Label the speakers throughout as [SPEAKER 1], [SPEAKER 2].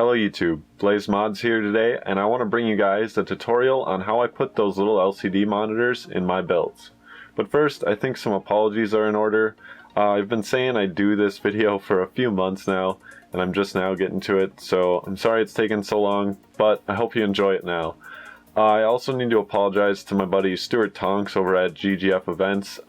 [SPEAKER 1] Hello YouTube, Blaze Mods here today, and I want to bring you guys a tutorial on how I put those little LCD monitors in my builds. But first, I think some apologies are in order. I've been saying I'd do this video for a few months now, and I'm just now getting to it, so I'm sorry it's taken so long, but I hope you enjoy it now. I also need to apologize to my buddy Stuart over at GGF Events.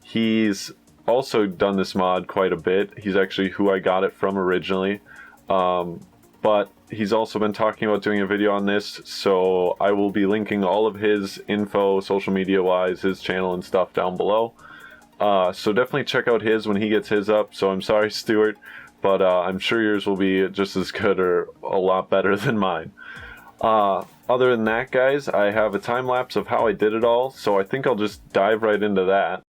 [SPEAKER 1] He's also done this mod quite a bit. He's actually who I got it from originally. But he's also been talking about doing a video on this, so I will be linking all of his info, social media wise, his channel and stuff down below. So definitely check out his when he gets his up. So I'm sorry, Stuart, but I'm sure yours will be just as good or a lot better than mine. Other than that, guys, I have a time lapse of how I did it all, so I think I'll just dive right into that.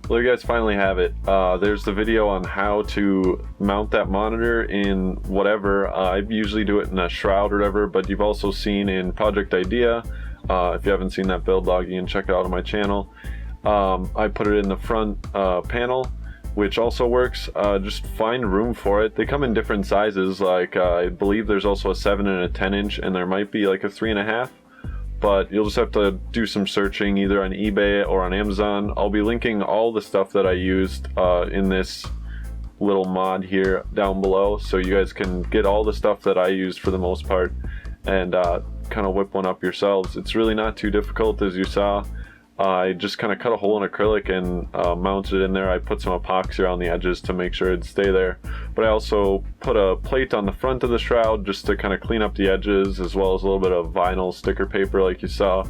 [SPEAKER 1] Well, you guys finally have it. There's the video on how to mount that monitor in whatever. I usually do it in a shroud or whatever, but you've also seen in Project Idea. If you haven't seen that build log, you can check it out on my channel. I put it in the front panel, which also works. Just find room for it. They come in different sizes. Like I believe there's also a 7 and a 10 inch, and there might be like a 3.5. But you'll just have to do some searching either on eBay or on Amazon. I'll be linking all the stuff that I used in this little mod here down below, so you guys can get all the stuff that I used for the most part and kind of whip one up yourselves. It's really not too difficult, as you saw. I just kind of cut a hole in acrylic and mounted it in there. I put some epoxy around the edges to make sure it'd stay there. But I also put a plate on the front of the shroud just to kind of clean up the edges, as well as a little bit of vinyl sticker paper like you saw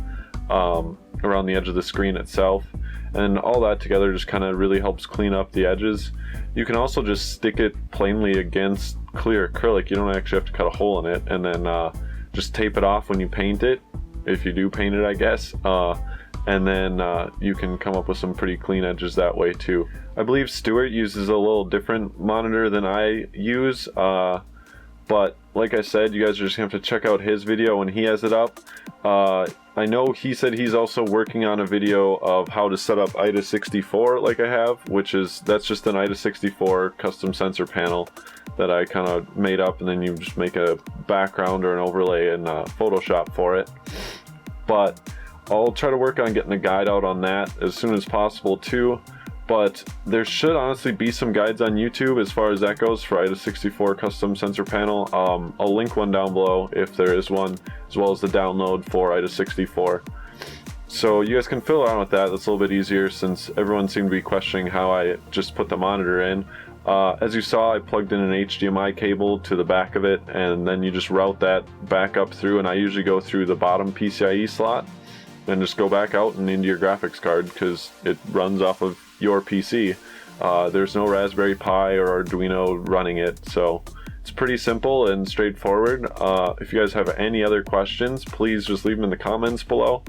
[SPEAKER 1] around the edge of the screen itself. And all that together just kind of really helps clean up the edges. You can also just stick it plainly against clear acrylic. You don't actually have to cut a hole in it, and then just tape it off when you paint it, if you do paint it, I guess. And then you can come up with some pretty clean edges that way too. I believe Stuart uses a little different monitor than I use, but like I said, you guys are just gonna have to check out his video when he has it up. I know he said he's also working on a video of how to set up IDA64 like I have, that's just an IDA64 custom sensor panel that I kind of made up, and then you just make a background or an overlay in Photoshop for it. But I'll try to work on getting a guide out on that as soon as possible too. But there should honestly be some guides on YouTube as far as that goes for IDA64 custom sensor panel. I'll link one down below if there is one, as well as the download for IDA64. So you guys can fiddle around with that. That's a little bit easier since everyone seemed to be questioning how I just put the monitor in. As you saw, I plugged in an HDMI cable to the back of it, and then you just route that back up through, and I usually go through the bottom PCIe slot and just go back out and into your graphics card because it runs off of your PC. There's no Raspberry Pi or Arduino running it, so it's pretty simple and straightforward. If you guys have any other questions, please just leave them in the comments below.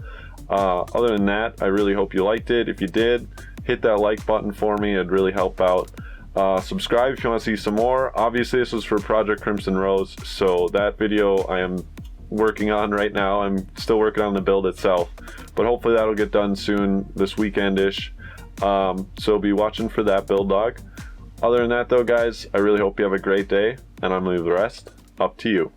[SPEAKER 1] Other than that, I really hope you liked it. If you did, hit that like button for me. It'd really help out. Subscribe if you want to see some more. Obviously, this was for Project Crimson Rose, so that video I am working on right now. I'm still working on the build itself, but hopefully that'll get done soon, this weekend-ish. So be watching for that build log. Other than that though, guys, I really hope you have a great day, and I'm gonna leave the rest up to you.